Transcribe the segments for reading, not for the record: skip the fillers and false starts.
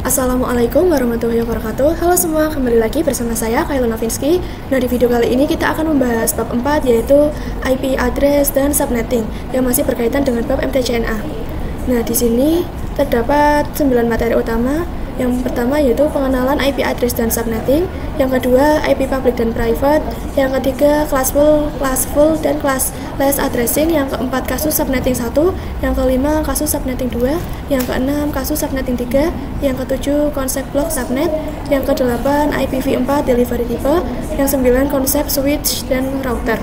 Assalamualaikum warahmatullahi wabarakatuh. Halo semua, kembali lagi bersama saya Kaila Novinsky. Nah, di video kali ini kita akan membahas bab 4 yaitu IP address dan subnetting yang masih berkaitan dengan bab MTCNA. Nah, di sini terdapat 9 materi utama. Yang pertama yaitu pengenalan IP address dan subnetting, yang kedua IP public dan private, yang ketiga classful dan classless addressing, yang keempat kasus subnetting 1, yang kelima kasus subnetting 2, yang keenam kasus subnetting 3, yang ketujuh konsep block subnet, yang kedelapan IPv4 delivery type, yang 9 konsep switch dan router.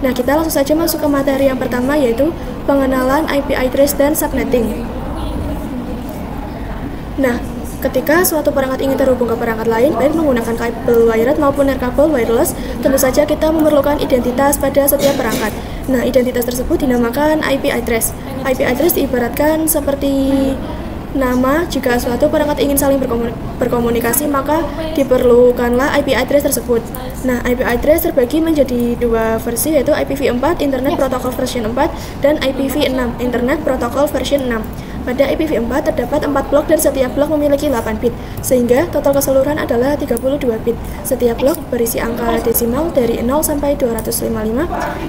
Nah, kita langsung saja masuk ke materi yang pertama yaitu pengenalan IP address dan subnetting. Nah, ketika suatu perangkat ingin terhubung ke perangkat lain, baik menggunakan kabel wired maupun nirkabel wireless, tentu saja kita memerlukan identitas pada setiap perangkat. Nah, identitas tersebut dinamakan IP address. IP address diibaratkan seperti nama. Jika suatu perangkat ingin saling berkomunikasi, maka diperlukanlah IP address tersebut. Nah, IP address terbagi menjadi dua versi, yaitu IPv4 Internet Protocol version 4 dan IPv6 Internet Protocol version 6. Pada IPv4 terdapat 4 blok dan setiap blok memiliki 8 bit, sehingga total keseluruhan adalah 32 bit. Setiap blok berisi angka desimal dari 0 sampai 255,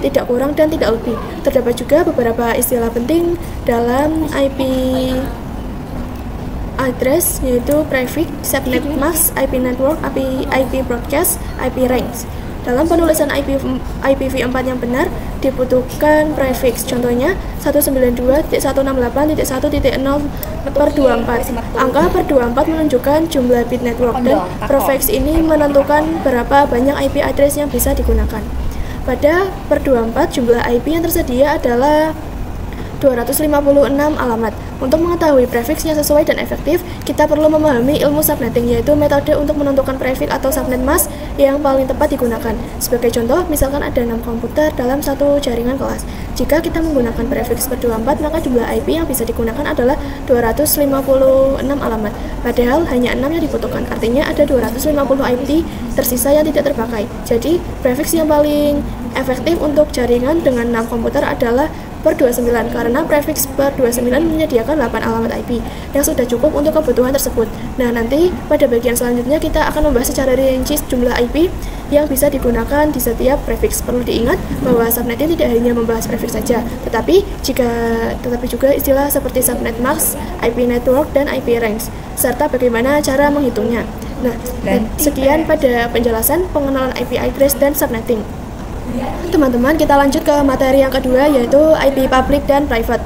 tidak kurang dan tidak lebih. Terdapat juga beberapa istilah penting dalam IP address, yaitu prefix, subnet mask, IP network, IP broadcast, IP range. Dalam penulisan IPv4 yang benar dibutuhkan prefix. Contohnya 192.168.1.0/24. Angka per 24 menunjukkan jumlah bit network dan prefix ini menentukan berapa banyak IP address yang bisa digunakan. Pada per 24 jumlah IP yang tersedia adalah 256 alamat. Untuk mengetahui prefix yang sesuai dan efektif, kita perlu memahami ilmu subnetting, yaitu metode untuk menentukan prefix atau subnet mask yang paling tepat digunakan. Sebagai contoh, misalkan ada 6 komputer dalam satu jaringan kelas. Jika kita menggunakan prefix per 24, maka jumlah IP yang bisa digunakan adalah 256 alamat. Padahal hanya 6 yang dibutuhkan, artinya ada 250 IP tersisa yang tidak terpakai. Jadi, prefix yang paling efektif untuk jaringan dengan 6 komputer adalah per 29, karena prefix per 29 menyediakan 8 alamat IP yang sudah cukup untuk kebutuhan tersebut. Nah, nanti pada bagian selanjutnya kita akan membahas secara rinci jumlah IP yang bisa digunakan di setiap prefix. Perlu diingat bahwa subnetting tidak hanya membahas prefix saja, tetapi juga istilah seperti subnet mask, IP network, dan IP range, serta bagaimana cara menghitungnya. Nah, sekian pada penjelasan pengenalan IP address dan subnetting. Teman-teman, kita lanjut ke materi yang kedua yaitu IP public dan private.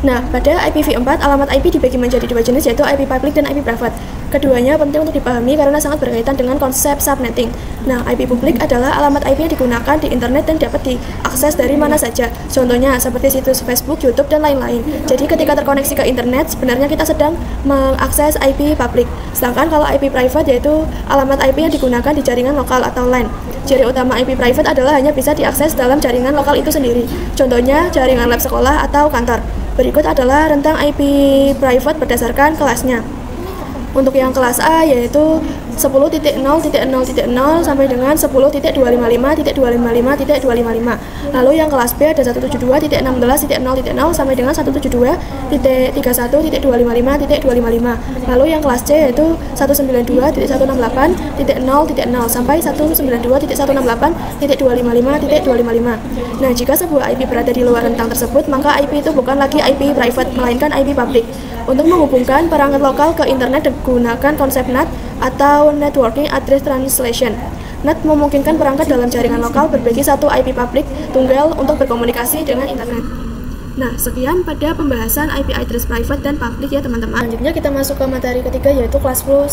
Nah, pada IPv4 alamat IP dibagi menjadi dua jenis, yaitu IP public dan IP private. Keduanya penting untuk dipahami karena sangat berkaitan dengan konsep subnetting. Nah, IP public adalah alamat IP yang digunakan di internet dan dapat diakses dari mana saja. Contohnya seperti situs Facebook, YouTube, dan lain-lain. Jadi ketika terkoneksi ke internet, sebenarnya kita sedang mengakses IP public. Sedangkan kalau IP private yaitu alamat IP yang digunakan di jaringan lokal atau LAN. Ciri utama IP private adalah hanya bisa diakses dalam jaringan lokal itu sendiri. Contohnya jaringan lab sekolah atau kantor. Berikut adalah rentang IP private berdasarkan kelasnya. Untuk yang kelas A yaitu 10.0.0.0 sampai dengan 10.255.255.255. Lalu yang kelas B ada 172.16.0.0 sampai dengan 172.31.255.255. Lalu yang kelas C yaitu 192.168.0.0 sampai 192.168.255.255. Nah, jika sebuah IP berada di luar rentang tersebut, maka IP itu bukan lagi IP private melainkan IP public. Untuk menghubungkan perangkat lokal ke internet digunakan konsep NAT atau Networking Address Translation. NAT memungkinkan perangkat dalam jaringan lokal berbagi satu IP public tunggal untuk berkomunikasi dengan internet. Nah, sekian pada pembahasan IP address private dan public ya teman-teman. Selanjutnya kita masuk ke materi ketiga yaitu classful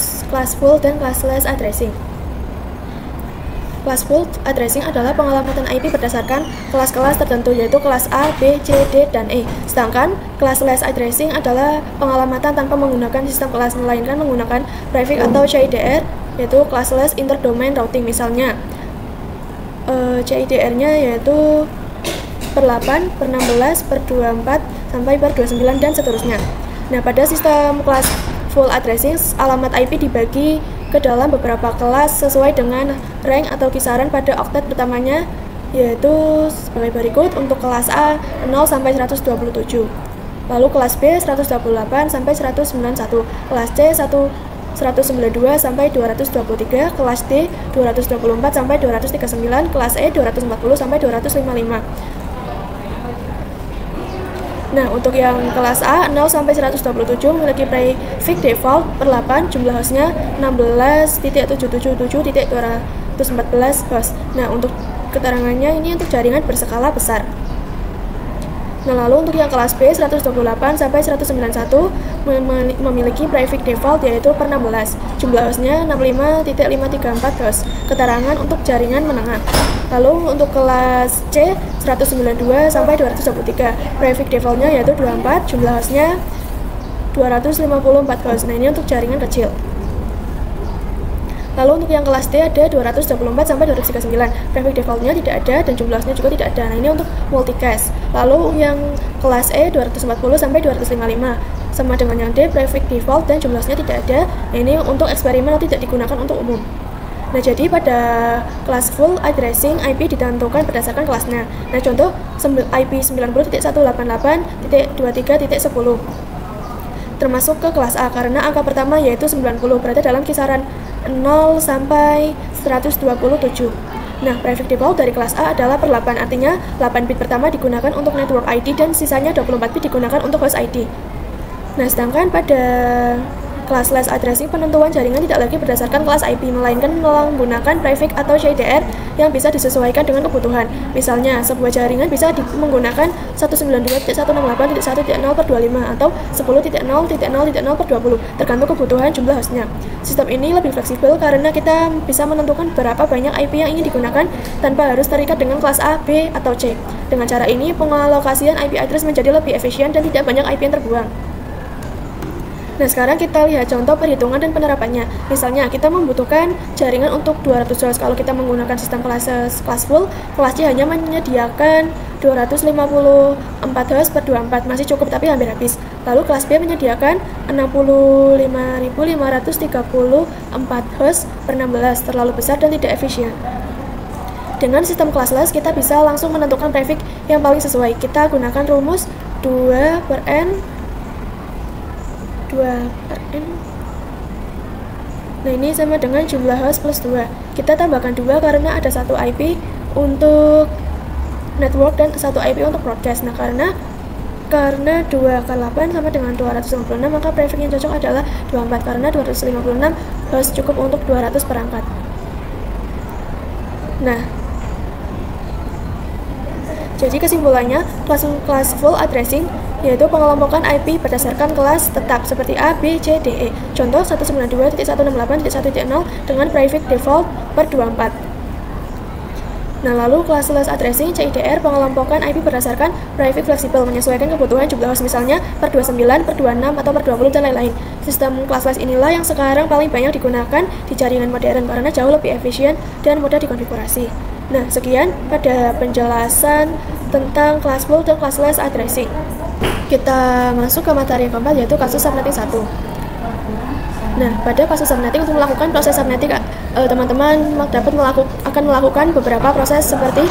dan classless addressing. Classful addressing adalah pengelamatan IP berdasarkan kelas-kelas tertentu, yaitu kelas A, B, C, D, dan E. Sedangkan classless addressing adalah pengelamatan tanpa menggunakan sistem kelas, melainkan menggunakan prefix atau CIDR, yaitu classless interdomain routing. Misalnya CIDR-nya yaitu per 8, per 16, per 24, sampai per 29, dan seterusnya. Nah, pada sistem classful addressing, alamat IP dibagi ke dalam beberapa kelas sesuai dengan rank atau kisaran pada oktet pertamanya, yaitu sebagai berikut. Untuk kelas A 0 sampai 127. Lalu kelas B 128 sampai 191, kelas C 192 sampai 223, kelas D 224 sampai 239, kelas E 240 sampai 255. Nah, untuk yang kelas A 0 sampai 127 memiliki prefix default per 8, jumlah hostnya 16.777.214 host. Nah, untuk keterangannya ini untuk jaringan berskala besar. Nah, lalu untuk yang kelas B 128 sampai 191 memiliki prefix default yaitu per 16, jumlah hostnya 65.534 host. Keterangan untuk jaringan menengah. Lalu untuk kelas C 192 sampai 223, prefix defaultnya yaitu 24, jumlah hostnya 254 host. Nah, ini untuk jaringan kecil. Lalu untuk yang kelas D ada 224 sampai 239, prefix defaultnya tidak ada dan jumlah hostnya juga tidak ada. Nah, ini untuk multicast. Lalu yang kelas E 240 sampai 255 sama dengan yang D, prefix default dan jumlah hostnya tidak ada. Nah, ini untuk eksperimen atau tidak digunakan untuk umum. Nah, jadi pada kelas full addressing IP ditentukan berdasarkan kelasnya. Nah, contoh IP 90.188.23.10 termasuk ke kelas A karena angka pertama yaitu 90 berada dalam kisaran 0 sampai 127. Nah, prefix default dari kelas A adalah per 8, artinya 8 bit pertama digunakan untuk network ID dan sisanya 24 bit digunakan untuk host ID. Nah, sedangkan pada kelas-kelas addressing penentuan jaringan tidak lagi berdasarkan kelas IP, melainkan menggunakan prefix atau CDR yang bisa disesuaikan dengan kebutuhan. Misalnya, sebuah jaringan bisa menggunakan 192.168.1.0/25 atau 10.0.0.0/20, tergantung kebutuhan jumlah hostnya. Sistem ini lebih fleksibel karena kita bisa menentukan berapa banyak IP yang ingin digunakan tanpa harus terikat dengan kelas A, B, atau C. Dengan cara ini, pengalokasian IP address menjadi lebih efisien dan tidak banyak IP yang terbuang. Nah, sekarang kita lihat contoh perhitungan dan penerapannya. Misalnya, kita membutuhkan jaringan untuk 200 host. Kalau kita menggunakan sistem kelas full, kelas C hanya menyediakan 254 host per 24, masih cukup tapi hampir habis. Lalu kelas B menyediakan 65.534 host per 16, terlalu besar dan tidak efisien. Dengan sistem classless, kita bisa langsung menentukan prefix yang paling sesuai. Kita gunakan rumus 2/n. Nah, ini sama dengan jumlah host plus 2. Kita tambahkan 2 karena ada satu IP untuk network dan satu IP untuk broadcast. Nah, karena 2 kali 8 sama dengan 256, maka prefix yang cocok adalah 24 karena 256 host cukup untuk 200 perangkat. Nah, jadi kesimpulannya, kelas full addressing yaitu pengelompokan IP berdasarkan kelas tetap seperti A, B, C, D, E. Contoh 192.168.1.0 dengan prefix default per 24. Nah, lalu classless addressing CIDR pengelompokan IP berdasarkan prefix fleksibel menyesuaikan kebutuhan jumlah host, misalnya per 29, per 26, atau per 20 dan lain-lain. Sistem classless inilah yang sekarang paling banyak digunakan di jaringan modern karena jauh lebih efisien dan mudah dikonfigurasi. Nah, sekian pada penjelasan tentang class full dan classless addressing. Kita masuk ke materi yang keempat yaitu kasus subnetting 1. Nah, pada kasus subnetting untuk melakukan proses subnetting, teman-teman akan melakukan beberapa proses seperti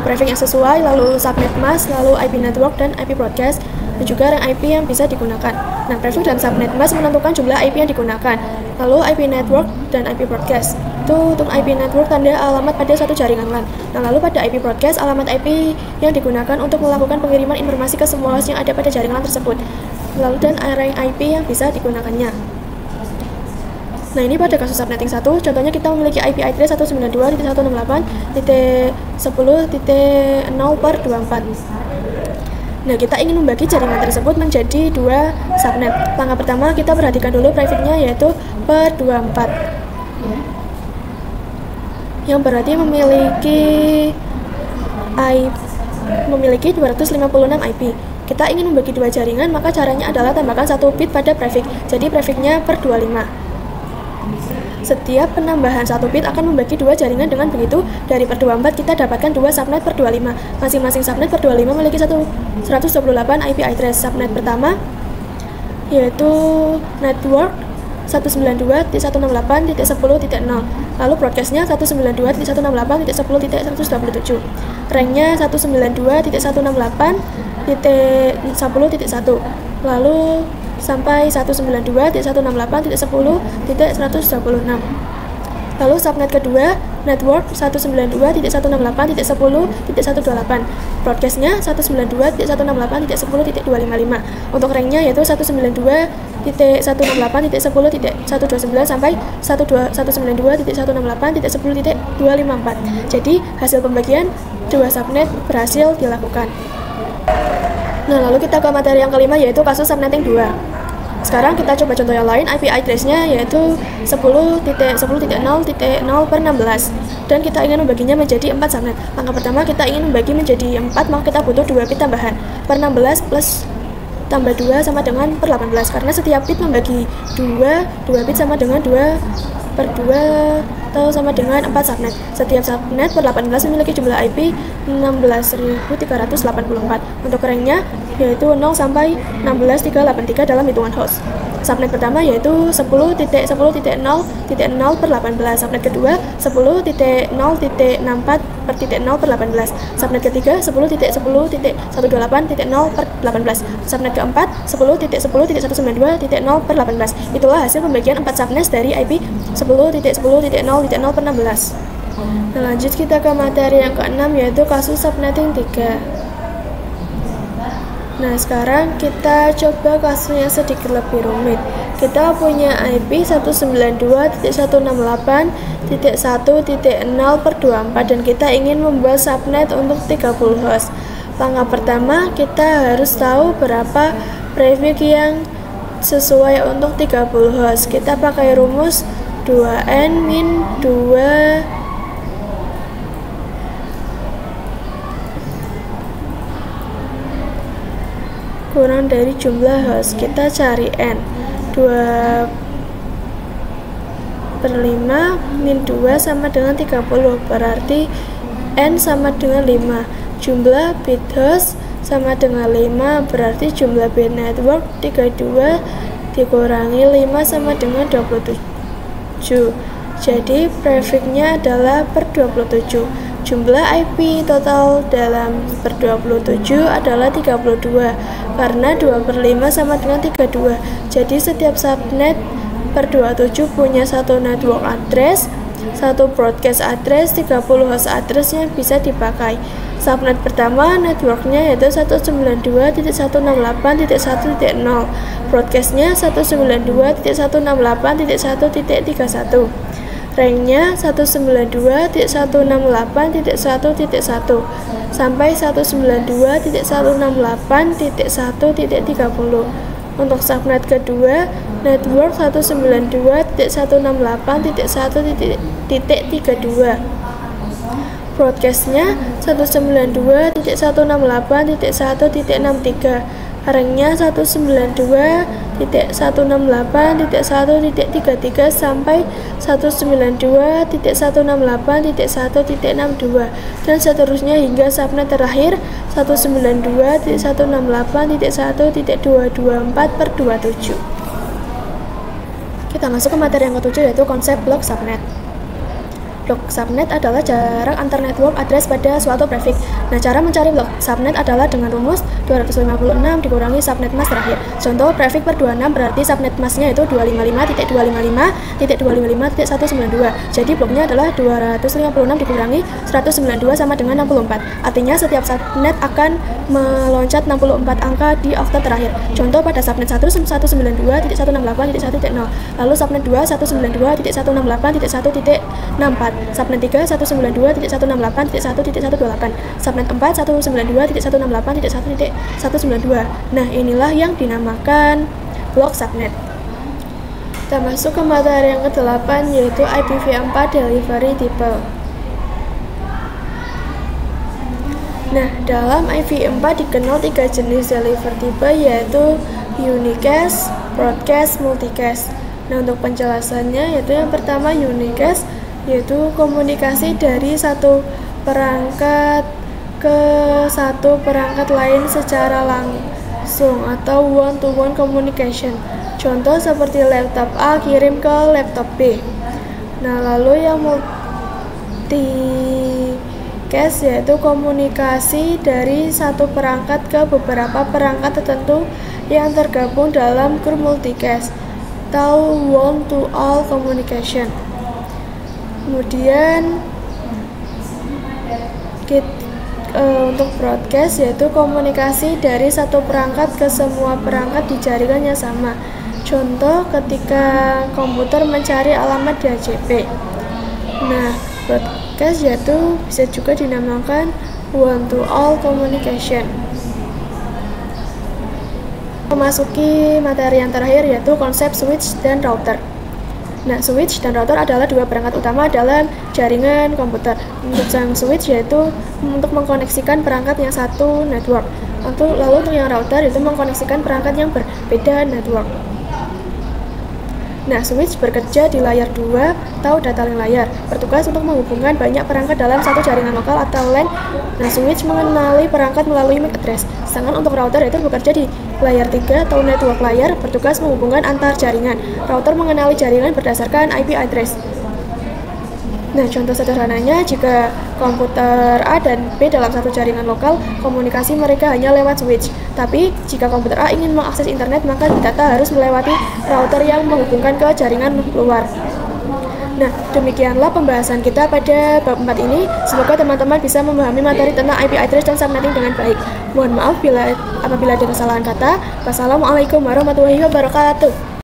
prefix yang sesuai, lalu subnet mask, lalu IP network dan IP broadcast, dan juga rank IP yang bisa digunakan. Nah, prefix dan subnet mask menentukan jumlah IP yang digunakan, lalu IP network dan IP broadcast. Itu untuk IP network tanda alamat pada suatu jaringan LAN. Nah, lalu pada IP broadcast alamat IP yang digunakan untuk melakukan pengiriman informasi ke semua host yang ada pada jaringan LAN tersebut. Lalu dan rank IP yang bisa digunakannya. Nah, ini pada kasus subnetting 1, contohnya kita memiliki IP address 192.168.10/24. Nah, kita ingin membagi jaringan tersebut menjadi 2 subnet. Langkah pertama, kita perhatikan dulu prefixnya yaitu per 24. Yang berarti memiliki 256 IP. Kita ingin membagi 2 jaringan, maka caranya adalah tambahkan 1 bit pada prefix. Jadi prefixnya per 25. Setiap penambahan 1 bit akan membagi 2 jaringan. Dengan begitu, dari per 24 kita dapatkan 2 subnet per 25. Masing-masing subnet per 25 memiliki 128 IP address. Subnet pertama yaitu network 192.168.10.0, lalu broadcastnya 192.168.10.127, ranknya 192.168 192.10.1, lalu sampai 192.168.10.126. Lalu subnet kedua, network 192.168.10.128. Broadcastnya 192.168.10.255. Untuk ranknya yaitu 192.168.10.129 sampai 192.168.10.254. Jadi hasil pembagian dua subnet berhasil dilakukan. Nah, lalu kita ke materi yang kelima, yaitu kasus subnetting 2. Sekarang kita coba contoh yang lain. IP address-nya yaitu 10.10.0.0/16 dan kita ingin membaginya menjadi 4 subnet. Langkah pertama, kita ingin membagi menjadi 4, maka kita butuh 2 bit tambahan. Per 16 plus tambah 2 sama dengan per 18, karena setiap bit membagi 2 bit sama dengan 2 per 2 atau sama dengan 4 subnet. Setiap subnet per 18 memiliki jumlah IP 16.384. Untuk ranknya yaitu 0 sampai 16.383 dalam hitungan host. Subnet pertama yaitu 10.0.0.0/18. Subnet kedua 10.0.64/0/18. Subnet ketiga 10.10.128.0/18. Subnet keempat 10.10.192.0/18. Itulah hasil pembagian 4 subnet dari IP 10.10.0.0/16. Nah, lanjut kita ke materi yang keenam, yaitu kasus subnetting 3. Nah, sekarang kita coba kasusnya sedikit lebih rumit. Kita punya IP 192.168.1.0/24 dan kita ingin membuat subnet untuk 30 host. Langkah pertama, kita harus tahu berapa prefix yang sesuai untuk 30 host. Kita pakai rumus 2n min 2 kurang dari jumlah host. Kita cari n. 2/5 min 2 sama dengan 30, berarti n sama dengan 5. Jumlah bit host sama dengan 5, berarti jumlah bit network 32 dikurangi 5 sama dengan 27. Jadi prefixnya adalah per 27. Jumlah IP total dalam per 27 adalah 32, karena 2/5 sama dengan 32. Jadi setiap subnet per 27 punya satu network address, satu broadcast address, 30 host address yang bisa dipakai. Subnet pertama networknya yaitu 192.168.1.0, broadcastnya 192.168.1.31, ranknya 192.168.1.1 sampai 192.168.1.30. Untuk subnet kedua, network 192.168.1.32, broadcastnya 192.168.1.63, ranknya 192.168.1.33 sampai 192.168.1.62 dan seterusnya hingga subnet terakhir 192.168.1.224/27. Kita masuk ke materi yang ketujuh, yaitu konsep blok subnet. Blok subnet adalah jarak antar network address pada suatu prefix. Nah, cara mencari blok subnet adalah dengan rumus 256 dikurangi subnet mask terakhir. Contoh prefix per 26 berarti subnet masknya itu 255.255.192. Jadi bloknya adalah 256 dikurangi 192 sama dengan 64. Artinya setiap subnet akan meloncat 64 angka di oktat terakhir. Contoh pada subnet 1 192.168.1.0, lalu subnet 2 192.168.1.64, subnet 3 192.168.1.128, subnet 4 192.168.1.192. Nah, inilah yang dinamakan blok subnet. Kita masuk ke materi yang ke-8, yaitu IPv4 delivery type. Nah, dalam IPv4 dikenal 3 jenis delivery type, yaitu unicast, broadcast, multicast. Nah, untuk penjelasannya yaitu yang pertama unicast, yaitu komunikasi dari satu perangkat ke satu perangkat lain secara langsung atau one-to-one communication. Contoh seperti laptop A kirim ke laptop B. Nah, lalu yang multicast broadcast yaitu komunikasi dari satu perangkat ke beberapa perangkat tertentu yang tergabung dalam grup multicast atau one-to-all communication. Kemudian untuk broadcast yaitu komunikasi dari satu perangkat ke semua perangkat di jaringan yang sama. Contoh ketika komputer mencari alamat di AJP. Nah, broadcast yaitu bisa juga dinamakan one-to-all communication. Memasuki materi yang terakhir yaitu konsep switch dan router. Nah, switch dan router adalah dua perangkat utama dalam jaringan komputer. Untuk yang switch yaitu untuk mengkoneksikan perangkat yang satu network. Lalu untuk yang router itu mengkoneksikan perangkat yang berbeda network. Nah, switch bekerja di layer 2 atau data link layer, bertugas untuk menghubungkan banyak perangkat dalam satu jaringan lokal atau LAN. Nah, switch mengenali perangkat melalui MAC address. Sedangkan untuk router itu bekerja di layer 3 atau network layer, bertugas menghubungkan antar jaringan. Router mengenali jaringan berdasarkan IP address. Nah, contoh sederhananya, jika komputer A dan B dalam satu jaringan lokal, komunikasi mereka hanya lewat switch. Tapi, jika komputer A ingin mengakses internet, maka data harus melewati router yang menghubungkan ke jaringan luar. Nah, demikianlah pembahasan kita pada bab 4 ini. Semoga teman-teman bisa memahami materi tentang IP address dan subnetting dengan baik. Mohon maaf apabila ada kesalahan kata. Wassalamualaikum warahmatullahi wabarakatuh.